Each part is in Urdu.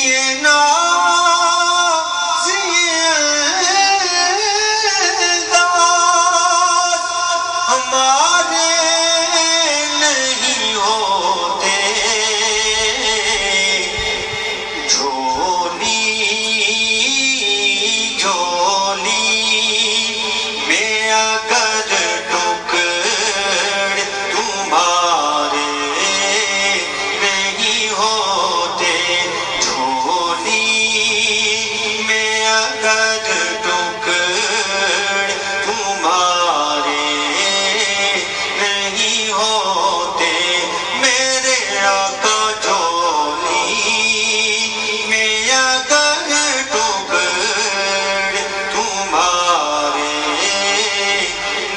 یہ ناز یہ انداز ہمارے نہیں ہوتے، جھولی جھولی میں اگر ٹکڑ تمہارے نہیں ہوتے، جھولی میں اگر ٹکڑ تمہارے نہیں ہوتے، میرے آقا جھولی میں اگر ٹکڑ تمہارے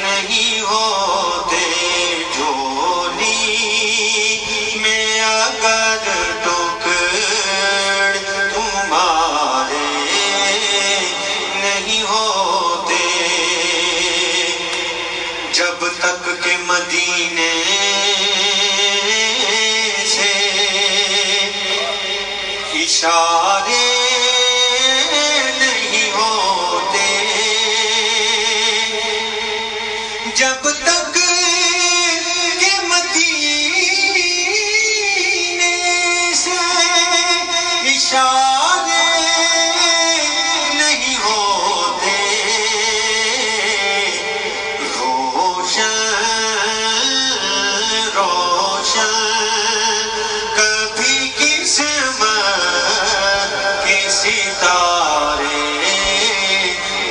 نہیں ہوتے، جھولی میں اگر ٹکڑ تمہارے نہیں ہوتے، جب تک کہ مدینے سے اشارے نہیں ہوتے، جب تک کہ مدینے سے اشارے نہیں ہوتے، روشن روشن کبھی قسمت کے ستارے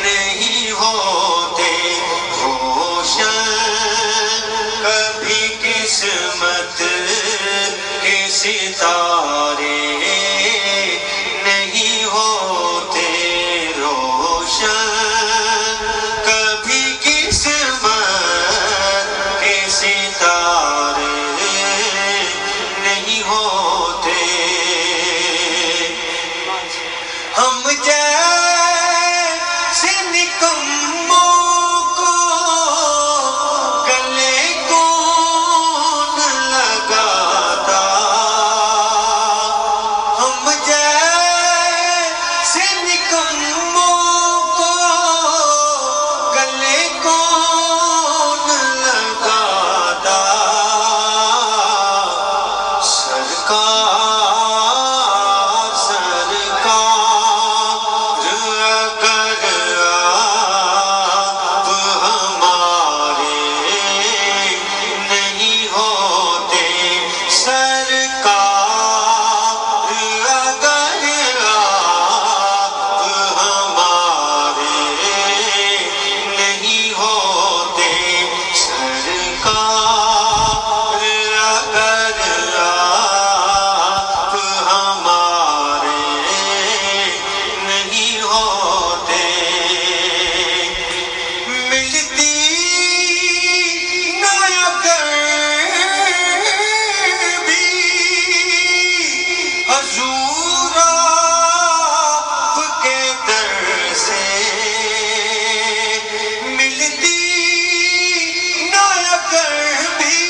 نہیں ہوتے، روشن کبھی قسمت کے ستارے نہیں ہوتے، روشن کبھی قسمت کے ستارے نہیں ہوتے، ہم جیسے نکموں کو گلے کون لگاتا، ہم جیسے نکموں کو گلے کون لگاتا، سرکار سرکار اگر آپ ہمارے نہیں ہوتے، سرکار اگر آپ ہمارے نہیں ہوتے، سرکار اگر آپ ہمارے نہیں ہوتے، ملتی نہ اگر بھی حضور آپ کے در سے، ملتی نہ اگر بھی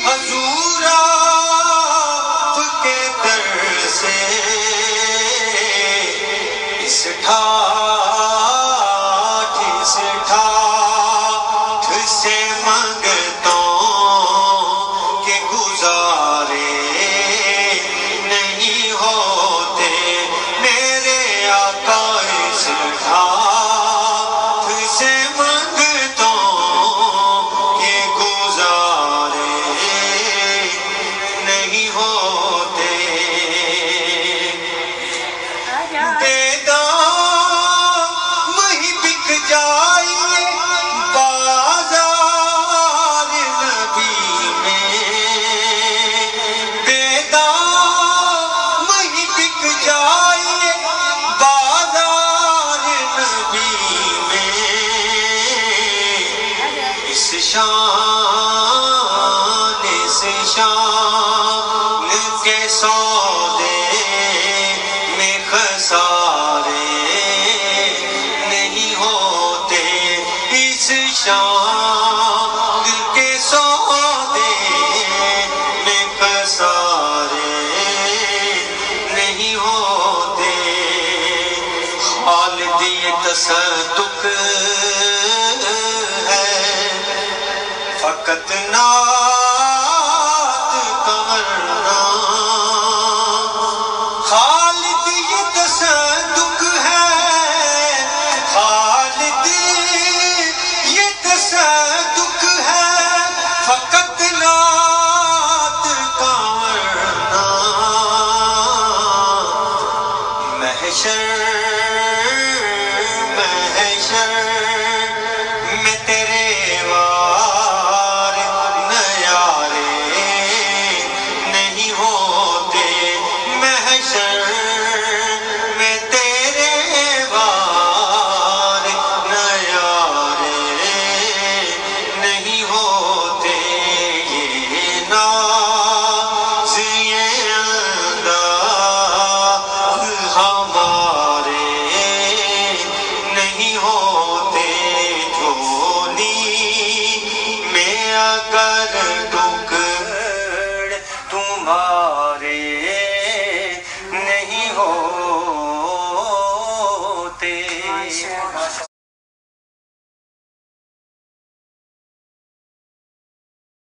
حضور آپ کے در سے، اس ٹھاٹھ سے منگتوں کے گزارے نہیں ہوتے، میرے آقا اس ٹھاٹھ سے منگتوں کے گزارے نہیں ہوتے، بے دام ہی بک جائیے بازار نبی میں، بے دام ہی بک جائیے بازار نبی میں، اس شان کے سودے میں خسارے نہیں ہوتے، اس شان کے سودے میں خسارے نہیں ہوتے خالد یہ تصدق ہے فقط نعت کرنا خالد یہ تصدق ہے خالد یہ تصدق ہے فقط